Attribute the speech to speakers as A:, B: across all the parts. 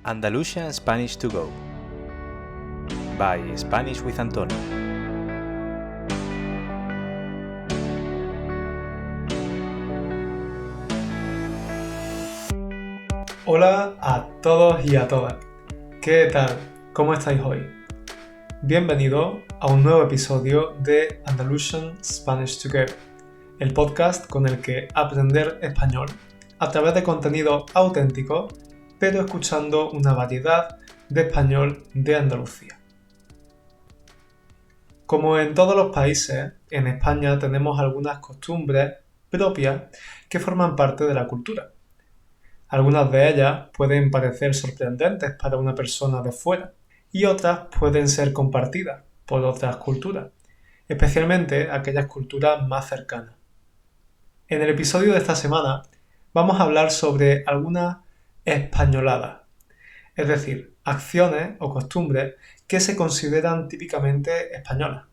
A: Andalusian Spanish to Go by Spanish with Antonio.
B: Hola a todos y a todas. ¿Qué tal? ¿Cómo estáis hoy? Bienvenido a un nuevo episodio de Andalusian Spanish to Go, el podcast con el que aprender español a través de contenido auténtico, pero escuchando una variedad de español de Andalucía. Como en todos los países, en España tenemos algunas costumbres propias que forman parte de la cultura. Algunas de ellas pueden parecer sorprendentes para una persona de fuera y otras pueden ser compartidas por otras culturas, especialmente aquellas culturas más cercanas. En el episodio de esta semana vamos a hablar sobre algunas españoladas, es decir, acciones o costumbres que se consideran típicamente españolas.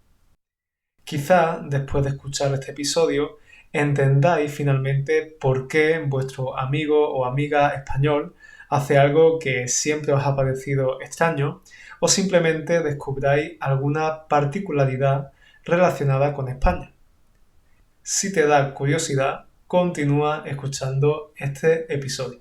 B: Quizá después de escuchar este episodio entendáis finalmente por qué vuestro amigo o amiga español hace algo que siempre os ha parecido extraño o simplemente descubráis alguna particularidad relacionada con España. Si te da curiosidad, continúa escuchando este episodio.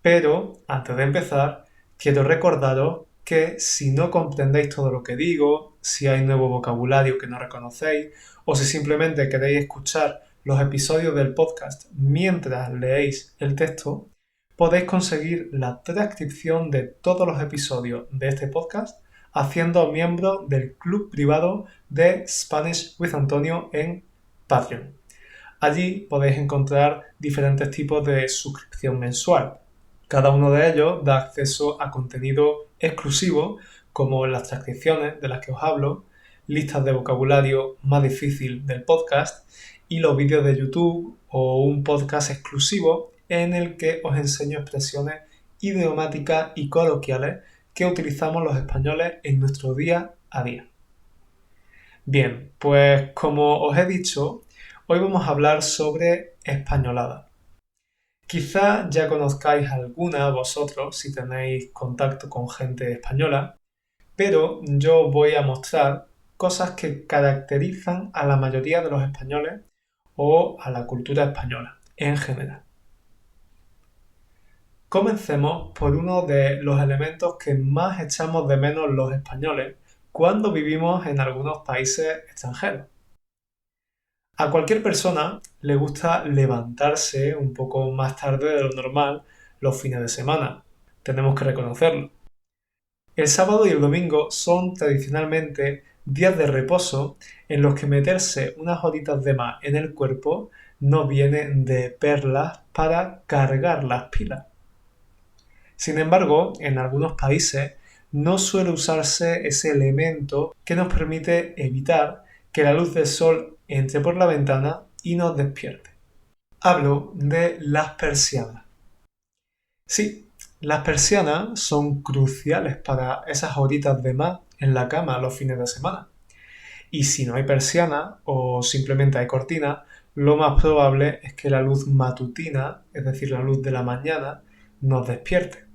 B: Pero, antes de empezar, quiero recordaros que si no comprendéis todo lo que digo, si hay nuevo vocabulario que no reconocéis, o si simplemente queréis escuchar los episodios del podcast mientras leéis el texto, podéis conseguir la transcripción de todos los episodios de este podcast haciendo miembro del club privado de Spanish with Antonio en Patreon. Allí podéis encontrar diferentes tipos de suscripción mensual. Cada uno de ellos da acceso a contenido exclusivo como las transcripciones de las que os hablo, listas de vocabulario más difícil del podcast y los vídeos de YouTube o un podcast exclusivo en el que os enseño expresiones idiomáticas y coloquiales que utilizamos los españoles en nuestro día a día. Bien, pues como os he dicho, hoy vamos a hablar sobre españolada. Quizá ya conozcáis alguna vosotros si tenéis contacto con gente española, pero yo voy a mostrar cosas que caracterizan a la mayoría de los españoles o a la cultura española en general. Comencemos por uno de los elementos que más echamos de menos los españoles cuando vivimos en algunos países extranjeros. A cualquier persona le gusta levantarse un poco más tarde de lo normal los fines de semana. Tenemos que reconocerlo. El sábado y el domingo son tradicionalmente días de reposo en los que meterse unas horitas de más en el cuerpo no viene de perlas para cargar las pilas. Sin embargo, en algunos países no suele usarse ese elemento que nos permite evitar que la luz del sol entre por la ventana y nos despierte. Hablo de las persianas. Sí, las persianas son cruciales para esas horitas de más en la cama los fines de semana. Y si no hay persiana o simplemente hay cortina, lo más probable es que la luz matutina, es decir, la luz de la mañana, nos despierte.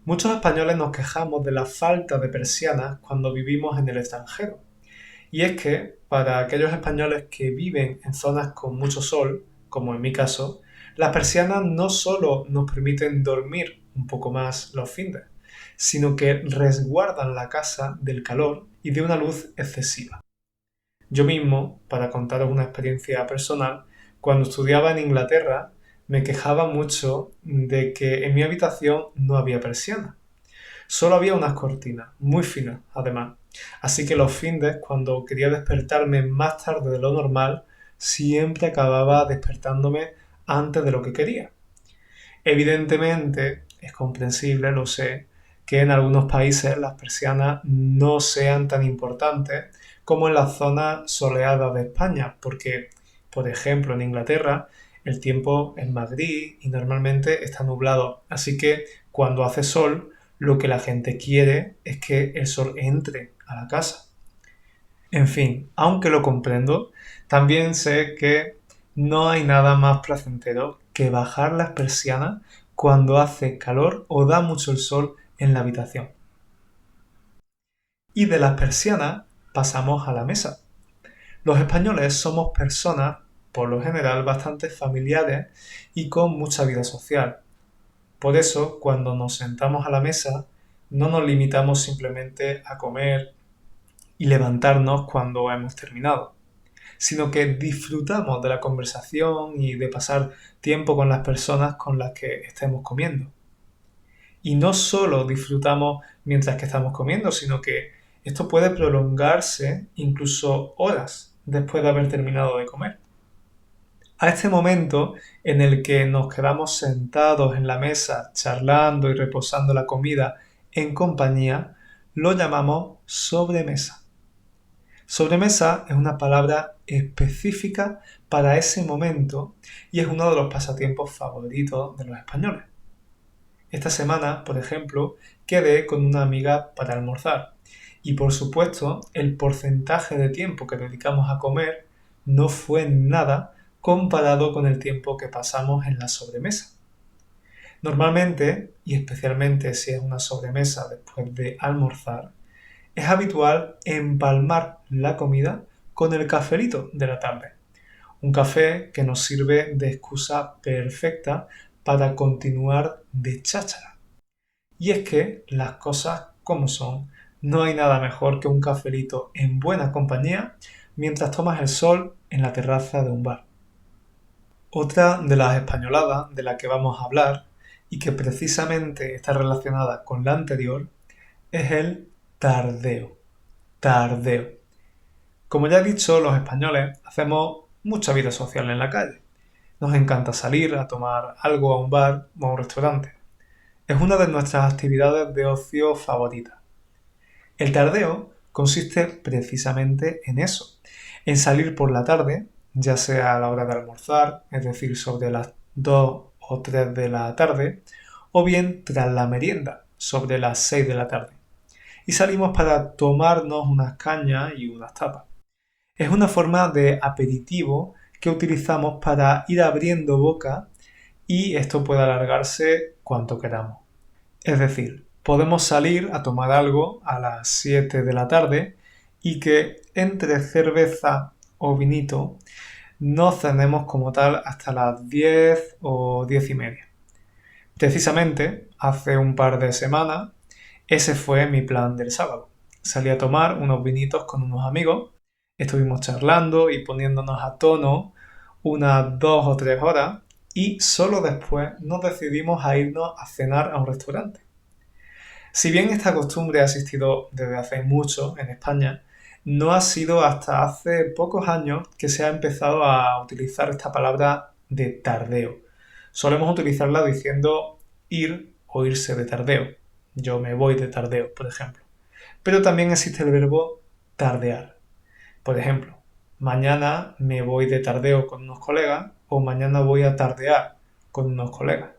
B: Muchos españoles nos quejamos de la falta de persianas cuando vivimos en el extranjero. Y es que, para aquellos españoles que viven en zonas con mucho sol, como en mi caso, las persianas no solo nos permiten dormir un poco más los fines, sino que resguardan la casa del calor y de una luz excesiva. Yo mismo, para contaros una experiencia personal, cuando estudiaba en Inglaterra, me quejaba mucho de que en mi habitación no había persiana. Solo había unas cortinas, muy finas además. Así que los findes, cuando quería despertarme más tarde de lo normal, siempre acababa despertándome antes de lo que quería. Evidentemente, es comprensible, lo sé, que en algunos países las persianas no sean tan importantes como en las zonas soleadas de España, porque, por ejemplo, en Inglaterra el tiempo es más gris y normalmente está nublado. Así que cuando hace sol, lo que la gente quiere es que el sol entre a la casa. En fin, aunque lo comprendo, también sé que no hay nada más placentero que bajar las persianas cuando hace calor o da mucho el sol en la habitación. Y de las persianas pasamos a la mesa. Los españoles somos personas, por lo general, bastante familiares y con mucha vida social. Por eso, cuando nos sentamos a la mesa, no nos limitamos simplemente a comer y levantarnos cuando hemos terminado, sino que disfrutamos de la conversación y de pasar tiempo con las personas con las que estemos comiendo. Y no solo disfrutamos mientras que estamos comiendo, sino que esto puede prolongarse incluso horas después de haber terminado de comer. A este momento en el que nos quedamos sentados en la mesa charlando y reposando la comida en compañía, lo llamamos sobremesa. Sobremesa es una palabra específica para ese momento y es uno de los pasatiempos favoritos de los españoles. Esta semana, por ejemplo, quedé con una amiga para almorzar y por supuesto el porcentaje de tiempo que dedicamos a comer no fue nada comparado con el tiempo que pasamos en la sobremesa. Normalmente, y especialmente si es una sobremesa después de almorzar, es habitual empalmar la comida con el cafelito de la tarde. Un café que nos sirve de excusa perfecta para continuar de cháchara. Y es que las cosas como son, no hay nada mejor que un cafelito en buena compañía mientras tomas el sol en la terraza de un bar. Otra de las españoladas de la que vamos a hablar y que precisamente está relacionada con la anterior es el tardeo. Tardeo. Como ya he dicho, los españoles hacemos mucha vida social en la calle. Nos encanta salir a tomar algo a un bar o a un restaurante. Es una de nuestras actividades de ocio favoritas. El tardeo consiste precisamente en eso, en salir por la tarde, ya sea a la hora de almorzar, es decir, sobre las 2 o 3 de la tarde, o bien tras la merienda, sobre las 6 de la tarde. Y salimos para tomarnos unas cañas y unas tapas. Es una forma de aperitivo que utilizamos para ir abriendo boca y esto puede alargarse cuanto queramos. Es decir, podemos salir a tomar algo a las 7 de la tarde y que entre cerveza o vinito no cenemos como tal hasta las 10 o 10 y media. Precisamente, hace un par de semanas, ese fue mi plan del sábado. Salí a tomar unos vinitos con unos amigos, estuvimos charlando y poniéndonos a tono unas 2 o 3 horas y solo después nos decidimos a irnos a cenar a un restaurante. Si bien esta costumbre ha existido desde hace mucho en España, no ha sido hasta hace pocos años que se ha empezado a utilizar esta palabra de tardeo. Solemos utilizarla diciendo ir o irse de tardeo. Yo me voy de tardeo, por ejemplo. Pero también existe el verbo tardear. Por ejemplo, mañana me voy de tardeo con unos colegas o mañana voy a tardear con unos colegas.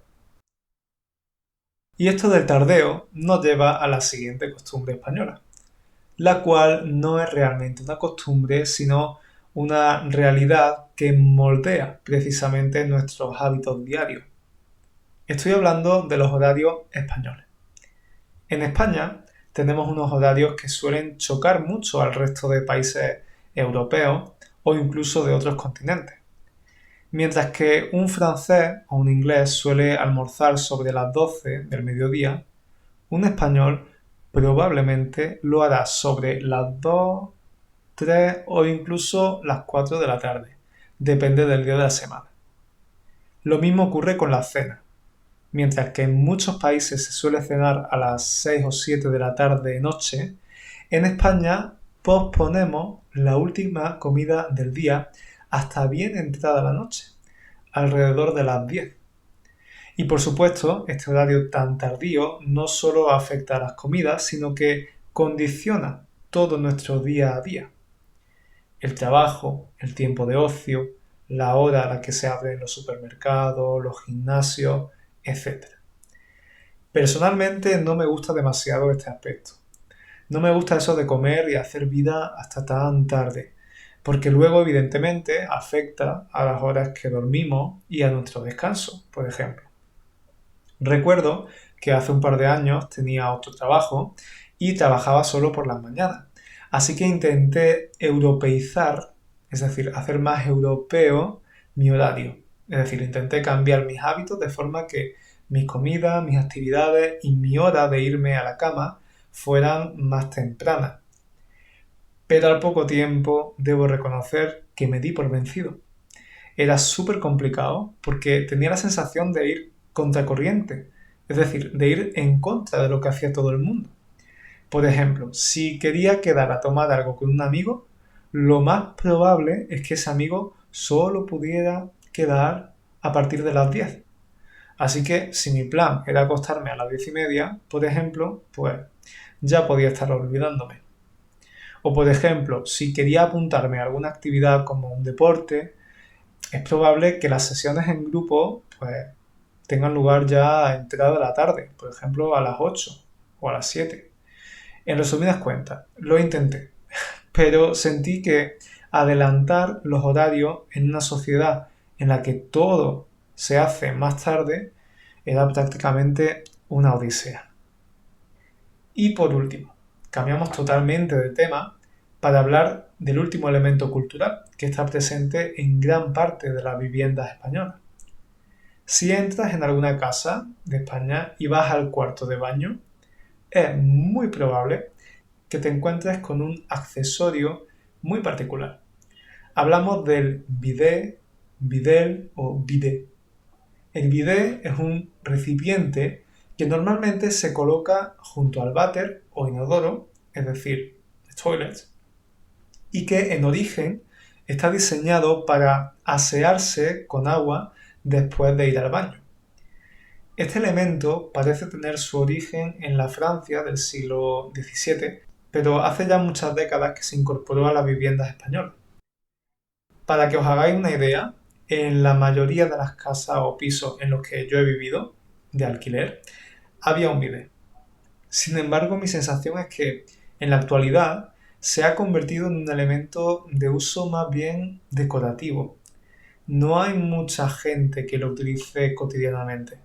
B: Y esto del tardeo nos lleva a la siguiente costumbre española, la cual no es realmente una costumbre, sino una realidad que moldea precisamente nuestros hábitos diarios. Estoy hablando de los horarios españoles. En España tenemos unos horarios que suelen chocar mucho al resto de países europeos o incluso de otros continentes. Mientras que un francés o un inglés suele almorzar sobre las 12 del mediodía, un español probablemente lo hará sobre las 2, 3 o incluso las 4 de la tarde. Depende del día de la semana. Lo mismo ocurre con la cena. Mientras que en muchos países se suele cenar a las 6 o 7 de la tarde noche, en España posponemos la última comida del día hasta bien entrada la noche, alrededor de las 10. Y por supuesto, este horario tan tardío no solo afecta a las comidas, sino que condiciona todo nuestro día a día. El trabajo, el tiempo de ocio, la hora a la que se abren los supermercados, los gimnasios, etc. Personalmente no me gusta demasiado este aspecto. No me gusta eso de comer y hacer vida hasta tan tarde, porque luego evidentemente afecta a las horas que dormimos y a nuestro descanso, por ejemplo. Recuerdo que hace un par de años tenía otro trabajo y trabajaba solo por las mañanas. Así que intenté europeizar, es decir, hacer más europeo mi horario. Es decir, intenté cambiar mis hábitos de forma que mis comidas, mis actividades y mi hora de irme a la cama fueran más tempranas. Pero al poco tiempo debo reconocer que me di por vencido. Era súper complicado porque tenía la sensación de ir contracorriente, es decir, de ir en contra de lo que hacía todo el mundo. Por ejemplo, si quería quedar a tomar algo con un amigo, lo más probable es que ese amigo solo pudiera quedar a partir de las 10. Así que si mi plan era acostarme a las 10:30, por ejemplo, pues ya podía estar olvidándome. O por ejemplo, si quería apuntarme a alguna actividad como un deporte, es probable que las sesiones en grupo pues tengan lugar ya a entrada de la tarde, por ejemplo a las 8 o a las 7. En resumidas cuentas, lo intenté, pero sentí que adelantar los horarios en una sociedad en la que todo se hace más tarde era prácticamente una odisea. Y por último, cambiamos totalmente de tema para hablar del último elemento cultural que está presente en gran parte de las viviendas españolas. Si entras en alguna casa de España y vas al cuarto de baño, es muy probable que te encuentres con un accesorio muy particular. Hablamos del bidet, bidel o bidet. El bidet es un recipiente que normalmente se coloca junto al váter o inodoro, es decir, toilet, y que en origen está diseñado para asearse con agua después de ir al baño. Este elemento parece tener su origen en la Francia del siglo XVII, pero hace ya muchas décadas que se incorporó a las viviendas españolas. Para que os hagáis una idea, en la mayoría de las casas o pisos en los que yo he vivido, de alquiler, había un bidet. Sin embargo, mi sensación es que en la actualidad se ha convertido en un elemento de uso más bien decorativo. No hay mucha gente que lo utilice cotidianamente,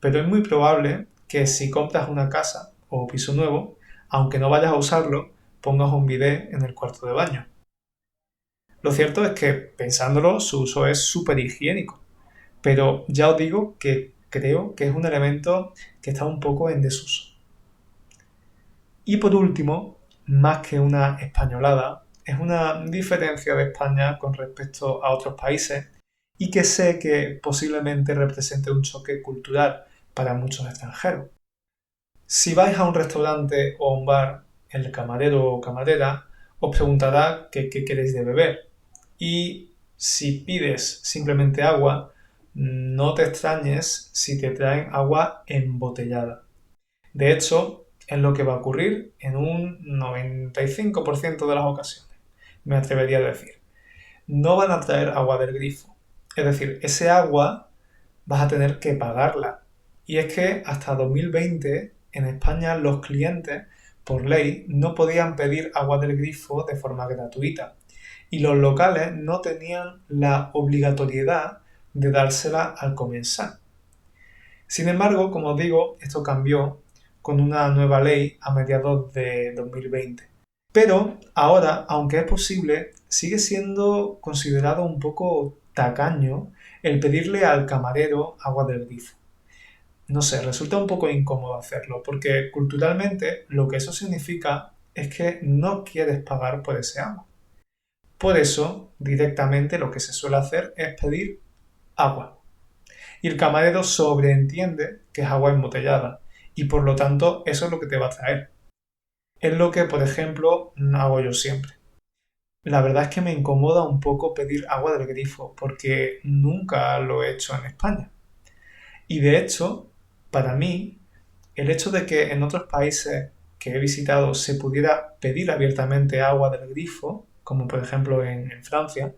B: pero es muy probable que si compras una casa o piso nuevo, aunque no vayas a usarlo, pongas un bidet en el cuarto de baño. Lo cierto es que, pensándolo, su uso es súper higiénico, pero ya os digo que creo que es un elemento que está un poco en desuso. Y por último, más que una españolada, es una diferencia de España con respecto a otros países y que sé que posiblemente represente un choque cultural para muchos extranjeros. Si vais a un restaurante o a un bar, el camarero o camarera os preguntará qué queréis de beber. Y si pides simplemente agua, no te extrañes si te traen agua embotellada. De hecho, es lo que va a ocurrir en un 95% de las ocasiones, me atrevería a decir. No van a traer agua del grifo. Es decir, ese agua vas a tener que pagarla. Y es que hasta 2020 en España los clientes, por ley, no podían pedir agua del grifo de forma gratuita. Y los locales no tenían la obligatoriedad de dársela al comensal. Sin embargo, como os digo, esto cambió con una nueva ley a mediados de 2020. Pero ahora, aunque es posible, sigue siendo considerado un poco tacaño el pedirle al camarero agua del grifo. No sé, resulta un poco incómodo hacerlo, porque culturalmente lo que eso significa es que no quieres pagar por ese agua. Por eso, directamente lo que se suele hacer es pedir agua. Y el camarero sobreentiende que es agua embotellada, y por lo tanto eso es lo que te va a traer. Es lo que, por ejemplo, hago yo siempre. La verdad es que me incomoda un poco pedir agua del grifo, porque nunca lo he hecho en España. Y de hecho, para mí, el hecho de que en otros países que he visitado se pudiera pedir abiertamente agua del grifo, como por ejemplo en Francia,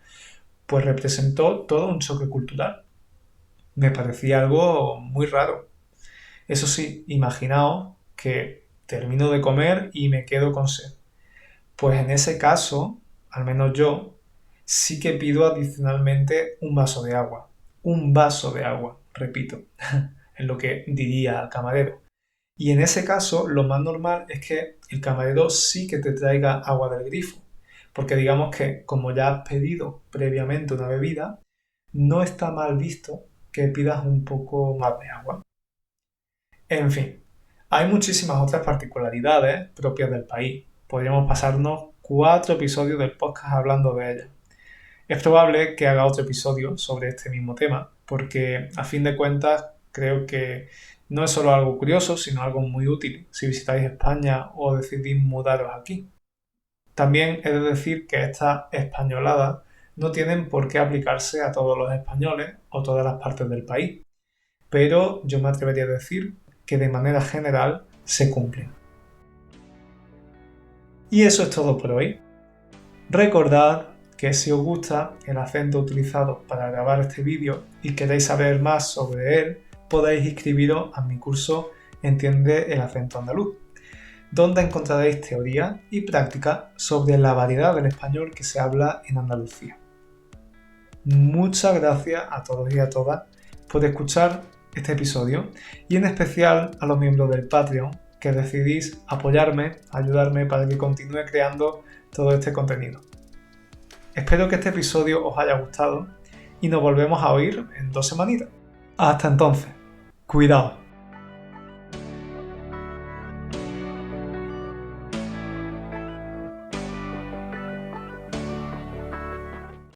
B: pues representó todo un choque cultural. Me parecía algo muy raro. Eso sí, imaginaos que termino de comer y me quedo con sed. Pues en ese caso, al menos yo, sí que pido adicionalmente un vaso de agua. Un vaso de agua, repito. en lo que diría el camarero. Y en ese caso, lo más normal es que el camarero sí que te traiga agua del grifo, porque digamos que como ya has pedido previamente una bebida, no está mal visto que pidas un poco más de agua. En fin, hay muchísimas otras particularidades propias del país. Podríamos pasarnos 4 episodios del podcast hablando de ellas. Es probable que haga otro episodio sobre este mismo tema, porque a fin de cuentas creo que no es solo algo curioso, sino algo muy útil si visitáis España o decidís mudaros aquí. También he de decir que estas españoladas no tienen por qué aplicarse a todos los españoles o todas las partes del país, pero yo me atrevería a decir que de manera general se cumplen. Y eso es todo por hoy. Recordad que si os gusta el acento utilizado para grabar este vídeo y queréis saber más sobre él, podéis inscribiros a mi curso Entiende el acento andaluz, donde encontraréis teoría y práctica sobre la variedad del español que se habla en Andalucía. Muchas gracias a todos y a todas por escuchar este episodio y en especial a los miembros del Patreon que decidís apoyarme, ayudarme para que continúe creando todo este contenido. Espero que este episodio os haya gustado y nos volvemos a oír en 2 semanitas. Hasta entonces, cuidado.